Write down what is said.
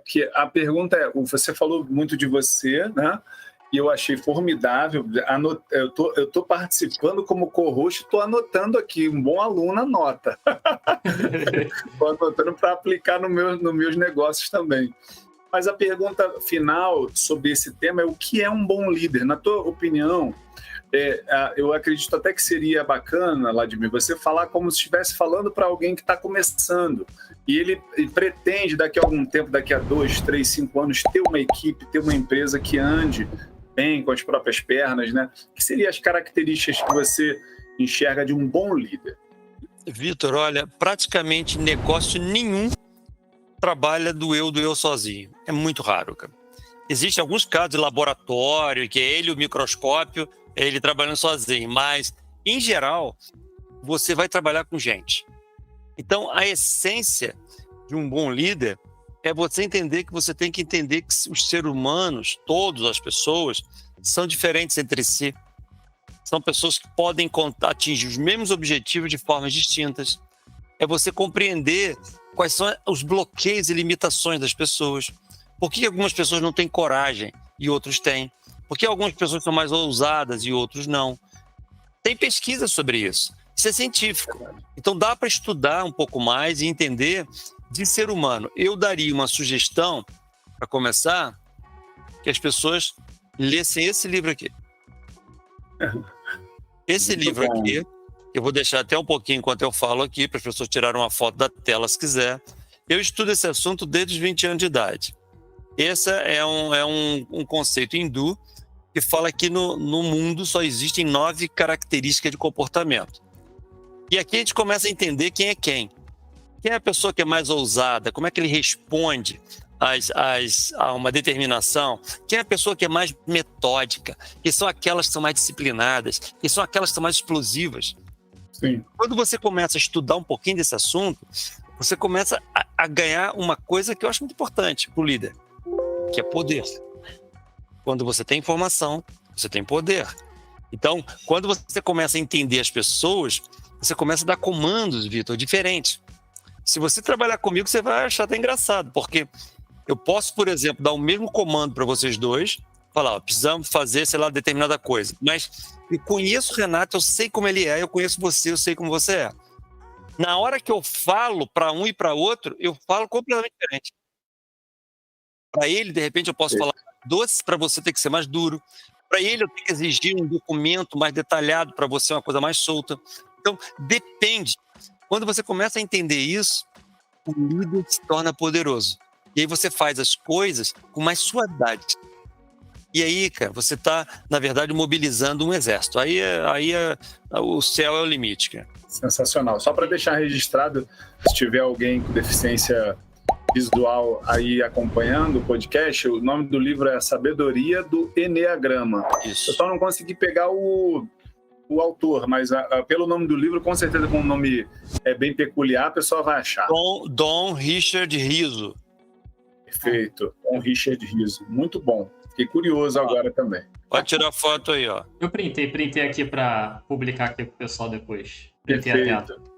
que a pergunta é, você falou muito de você, né? E eu achei formidável. Eu tô participando como co-host, estou anotando aqui, um bom aluno anota. Estou anotando para aplicar nos meus negócios também. Mas a pergunta final sobre esse tema é o que é um bom líder? Na tua opinião, eu acredito até que seria bacana, Vladimir, você falar como se estivesse falando para alguém que está começando e ele pretende daqui a algum tempo, daqui a 2, 3, 5 anos, ter uma equipe, ter uma empresa que ande bem com as próprias pernas, né? O que seriam as características que você enxerga de um bom líder? Vitor, olha, praticamente negócio nenhum trabalha do eu sozinho. É muito raro, cara. Existem alguns casos de laboratório, que é ele o microscópio, é ele trabalhando sozinho, mas, em geral, você vai trabalhar com gente. Então, a essência de um bom líder é você entender que você tem que entender que os seres humanos, todas as pessoas, são diferentes entre si. São pessoas que podem atingir os mesmos objetivos de formas distintas. É você compreender quais são os bloqueios e limitações das pessoas. Por que algumas pessoas não têm coragem e outros têm? Por que algumas pessoas são mais ousadas e outros não? Tem pesquisa sobre isso. Isso é científico. Então dá para estudar um pouco mais e entender de ser humano. Eu daria uma sugestão, para começar, que as pessoas lessem esse livro aqui. Esse livro aqui, eu vou deixar até um pouquinho enquanto eu falo aqui, para as pessoas tirarem uma foto da tela se quiser. Eu estudo esse assunto desde os 20 anos de idade. Esse é um conceito hindu que fala que no mundo só existem 9 características de comportamento. E aqui a gente começa a entender quem é quem. Quem é a pessoa que é mais ousada? Como é que ele responde a uma determinação? Quem é a pessoa que é mais metódica? Quem são aquelas que são mais disciplinadas? Quem são aquelas que são mais explosivas? Sim. Quando você começa a estudar um pouquinho desse assunto, você começa a ganhar uma coisa que eu acho muito importante para o líder, que é poder. Quando você tem informação, você tem poder. Então, quando você começa a entender as pessoas, você começa a dar comandos, Vitor, diferentes. Se você trabalhar comigo, você vai achar até engraçado, porque eu posso, por exemplo, dar o mesmo comando para vocês dois, falar, ó, precisamos fazer, sei lá, determinada coisa. Mas eu conheço o Renato, eu sei como ele é, eu conheço você, eu sei como você é. Na hora que eu falo para um e para outro, eu falo completamente diferente. Para ele, de repente, eu posso falar doce, para você tem que ser mais duro. Para ele, eu tenho que exigir um documento mais detalhado, para você uma coisa mais solta. Então, depende. Quando você começa a entender isso, o líder se torna poderoso. E aí você faz as coisas com mais suavidade. E aí, cara, você está, na verdade, mobilizando um exército. Aí o céu é o limite, cara. Sensacional. Só para deixar registrado, se tiver alguém com deficiência visual aí acompanhando o podcast, o nome do livro é A Sabedoria do Eneagrama. Isso. Eu só não consegui pegar o autor, mas pelo nome do livro, com certeza com um nome bem peculiar, a pessoa vai achar. Dom Richard Riso. Perfeito. Dom Richard Riso. Muito bom. Fiquei curioso agora também. Pode tirar foto aí, ó. Eu printei aqui para publicar aqui pro pessoal depois. Printei a tela. Perfeito.